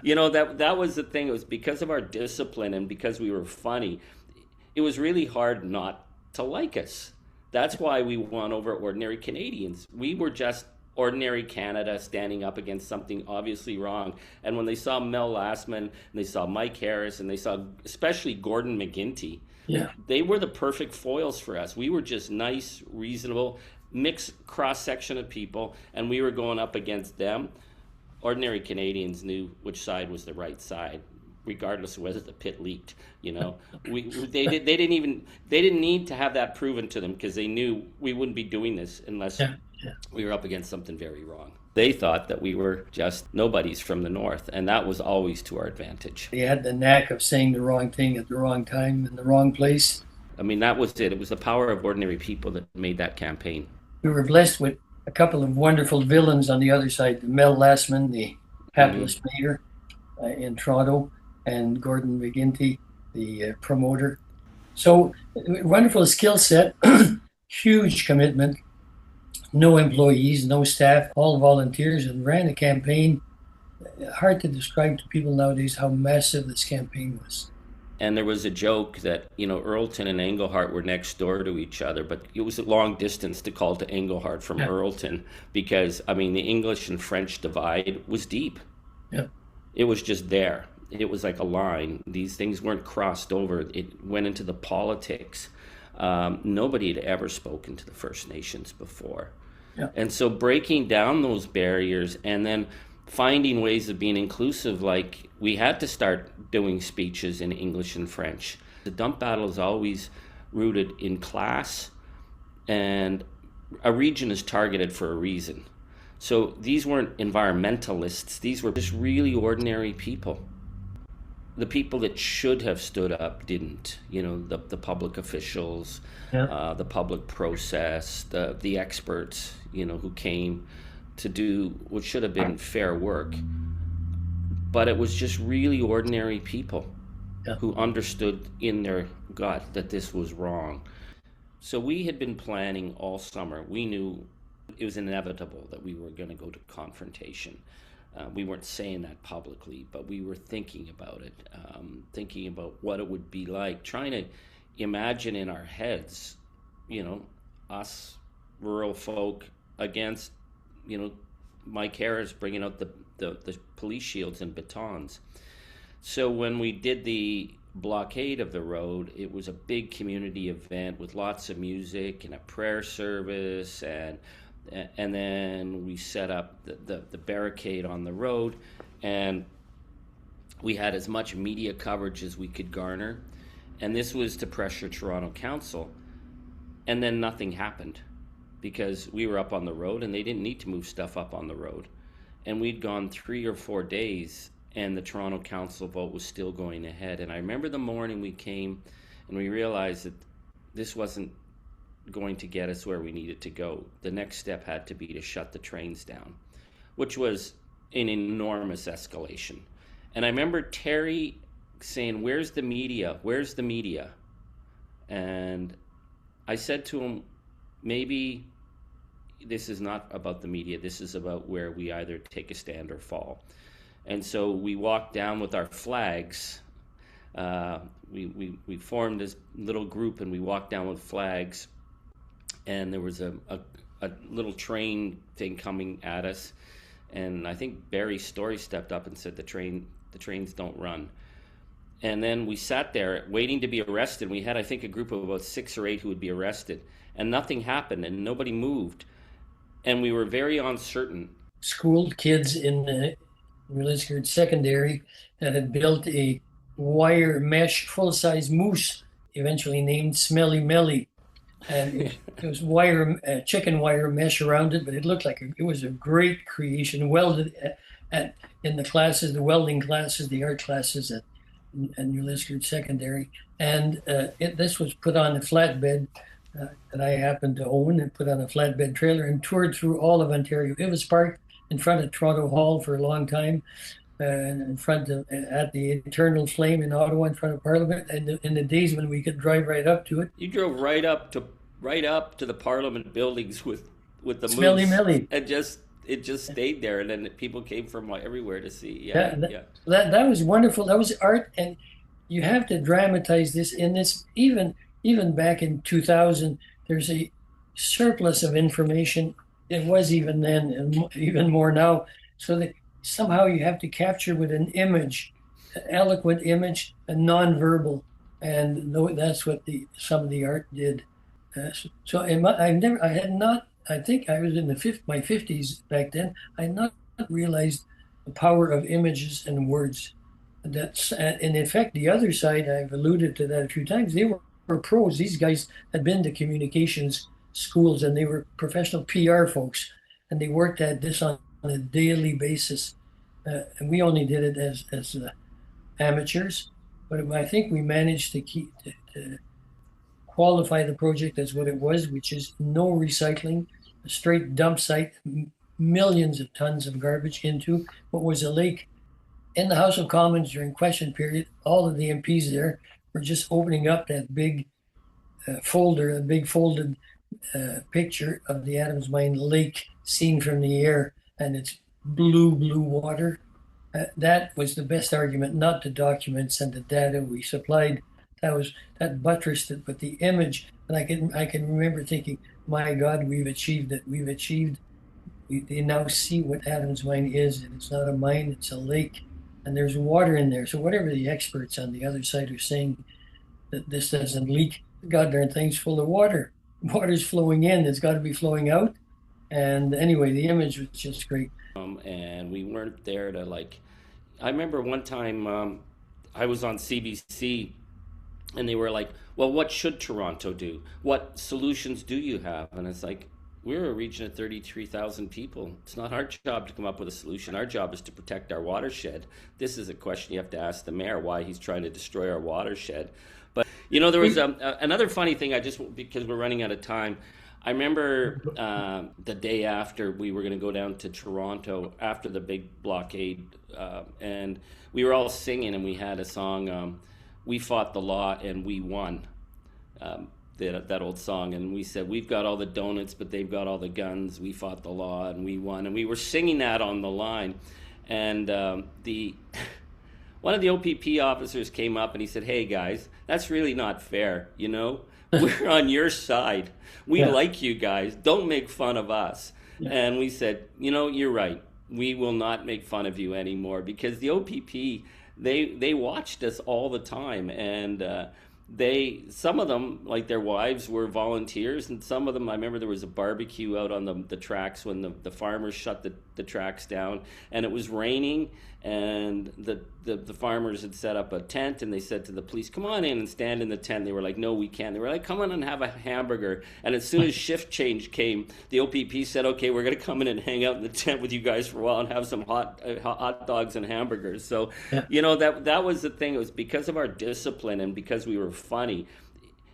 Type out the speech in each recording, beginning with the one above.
That was the thing. It was because of our discipline and because we were funny. It was really hard not to like us. That's why we won over ordinary Canadians. We were just ordinary Canada standing up against something obviously wrong. And when they saw Mel Lastman and they saw Mike Harris and they saw especially Gordon McGuinty, Yeah. they were the perfect foils for us. We were just nice, reasonable, mixed cross section of people, and we were going up against them. Ordinary Canadians knew which side was the right side, regardless of whether the pit leaked. They didn't need to have that proven to them because they knew we wouldn't be doing this unless Yeah. Yeah. we were up against something very wrong. They thought that we were just nobodies from the north, and that was always to our advantage. They had the knack of saying the wrong thing at the wrong time in the wrong place. I mean, that was it. It was the power of ordinary people that made that campaign. We were blessed with a couple of wonderful villains on the other side. Mel Lastman, the hapless mayor in Toronto, and Gordon McGuinty, the promoter. So wonderful skill set, huge commitment, no employees, no staff, all volunteers, and ran a campaign. Hard to describe to people nowadays how massive this campaign was. And there was a joke that, Earlton and Englehart were next door to each other, but it was a long distance to call to Englehart from Earlton because, the English and French divide was deep. Yeah. It was just there. It was like a line. These things weren't crossed over. It went into the politics. Nobody had ever spoken to the First Nations before. Yeah. And so breaking down those barriers and then finding ways of being inclusive, like we had to start doing speeches in English and French. The dump battle is always rooted in class, and a region is targeted for a reason. So these weren't environmentalists. These were just really ordinary people. The people that should have stood up didn't. The public officials, the public process, the experts, who came to do what should have been fair work. But it was just really ordinary people who understood in their gut that this was wrong. So we had been planning all summer. We knew it was inevitable that we were going to go to confrontation. We weren't saying that publicly, but we were thinking about it, thinking about what it would be like, trying to imagine in our heads, us rural folk against, Mike Harris bringing out the police shields and batons. So when we did the blockade of the road, it was a big community event with lots of music and a prayer service, and then we set up the barricade on the road, and we had as much media coverage as we could garner, and this was to pressure Toronto Council, and then nothing happened because we were up on the road and they didn't need to move stuff up on the road. And we'd gone 3 or 4 days and the Toronto Council vote was still going ahead. And I remember the morning we came and we realized that this wasn't going to get us where we needed to go. The next step had to be to shut the trains down, which was an enormous escalation. And I remember Terry saying, "Where's the media? Where's the media?" And I said to him, maybe this is not about the media. This is about where we either take a stand or fall. And so we walked down with our flags. We formed this little group and we walked down with flags. And there was a little train thing coming at us. And I think Barry Story stepped up and said, the trains don't run. And then we sat there waiting to be arrested. We had, I think, a group of about 6 or 8 who would be arrested. And nothing happened and nobody moved. And we were very uncertain. School kids in Liskeard Secondary that had built a wire mesh full-size moose, eventually named Smelly Melly. And it was chicken wire mesh around it, but it looked like it was a great creation, welded in the classes, the welding classes, the art classes at New Liskeard Secondary. And this was put on a flatbed that I happened to own, and put on a flatbed trailer and toured through all of Ontario. It was parked in front of Toronto Hall for a long time, in front of at the Eternal Flame in Ottawa, in front of Parliament, and in the days when we could drive right up to it. You drove right up to the Parliament buildings with the Smelly moose, Melly, and just it just stayed there, and then people came from everywhere to see. Yeah, Yeah, yeah. that was wonderful. That was art, and you have to dramatize this in this. Even back in 2000, there's a surplus of information. It was even then, and even more now. So that somehow you have to capture with an image, an eloquent image, and nonverbal, and that's what the some of the art did. So I had not. I think I was in my 50s back then. I had not realized the power of images and words. That's and in fact the other side. I've alluded to that a few times. They were pros. These guys had been to communications schools and they were professional PR folks, and they worked at this on a daily basis. And we only did it as amateurs, but I think we managed to to qualify the project as what it was, which is no recycling, a straight dump site, millions of tons of garbage into what was a lake. In the House of Commons during question period, all of the MPs there were just opening up that big folder, a big folded picture of the Adams Mine Lake seen from the air, and it's blue water. That was the best argument, not the documents and the data we supplied. That buttressed it, but the image, and I can remember thinking, my God, we've achieved it. We've achieved. They now see what Adams Mine is, and it's not a mine; it's a lake, and there's water in there. So whatever the experts on the other side are saying that this doesn't leak, the goddamn thing's full of water. Water's flowing in; it's got to be flowing out. And anyway, the image was just great. And we weren't there to like. I remember one time I was on CBC, and they were like, "Well, what should Toronto do? What solutions do you have?" And it's like, we're a region of 33,000 people. It's not our job to come up with a solution. Our job is to protect our watershed. This is a question you have to ask the mayor, why he's trying to destroy our watershed. But, there was another funny thing, because we're running out of time. I remember the day after we were going to go down to Toronto after the big blockade, and we were all singing, and we had a song, We Fought the Law and We Won. That old song, and we said, we've got all the donuts but they've got all the guns, we fought the law and we won, and we were singing that on the line. And the one of the OPP officers came up and he said, "Hey guys, that's really not fair, we're on your side, we like you guys, don't make fun of us." And we said, you're right, we will not make fun of you anymore, because the OPP, they watched us all the time, and some of them, like their wives, were volunteers, and some of them, I remember there was a barbecue out on the tracks when the farmers shut the tracks down, and it was raining, and the farmers had set up a tent, and they said to the police, "Come on in and stand in the tent." They were like, "No, we can't." They were like, "Come on and have a hamburger." And as soon as shift change came, the OPP said, "Okay, we're going to come in and hang out in the tent with you guys for a while and have some hot dogs and hamburgers." So, that was the thing. It was because of our discipline and because we were funny.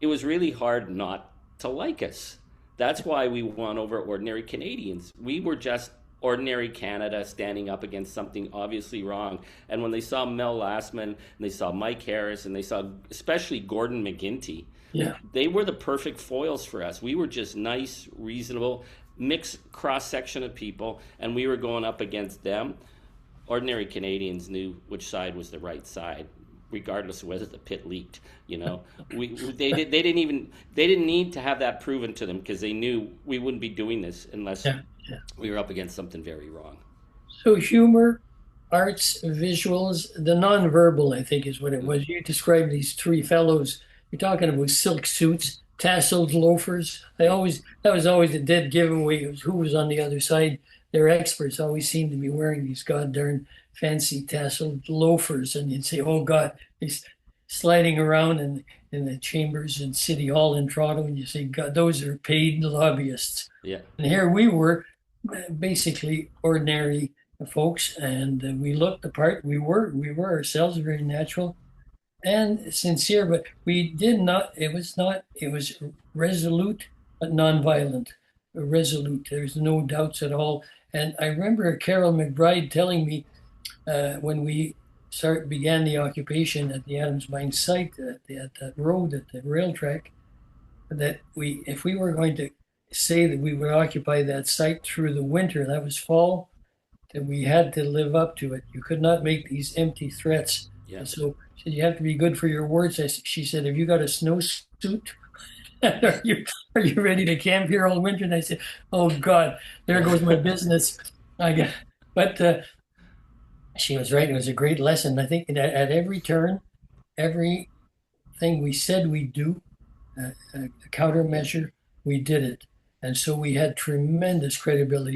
It was really hard not to like us. That's why we won over ordinary Canadians. We were just ordinary Canada standing up against something obviously wrong. And when they saw Mel Lastman, and they saw Mike Harris, and they saw especially Gordon McGinty, they were the perfect foils for us. We were just nice, reasonable, mixed cross-section of people, and we were going up against them. Ordinary Canadians knew which side was the right side, regardless of whether the pit leaked. They didn't need to have that proven to them, because they knew we wouldn't be doing this unless we were up against something very wrong. So humor, arts, visuals, the nonverbal, I think, is what it was. You described these three fellows. You're talking about silk suits, tasseled loafers. That was always a dead giveaway. It was who was on the other side. Their experts always seemed to be wearing these goddamn fancy tasseled loafers, and you'd say, "Oh God," he's sliding around in the chambers in City Hall in Toronto, and you say, "God, those are paid lobbyists." Yeah. And here we were, basically ordinary folks, and we looked the part. We were ourselves, very natural and sincere, but we did not. It was resolute but nonviolent. Resolute. There's no doubts at all. And I remember Carol McBride telling me when we began the occupation at the Adams Mine site, at that road, at the rail track, that if we were going to say that we would occupy that site through the winter, that was fall, that we had to live up to it. You could not make these empty threats. Yeah. And so she said, you have to be good for your words. She said, have you got a snowsuit? Are you ready to camp here all winter? And I said, oh God, there goes my business. I got, but she was right. It was a great lesson. I think that at every turn, everything we said we'd do, a countermeasure, we did it. And so we had tremendous credibility.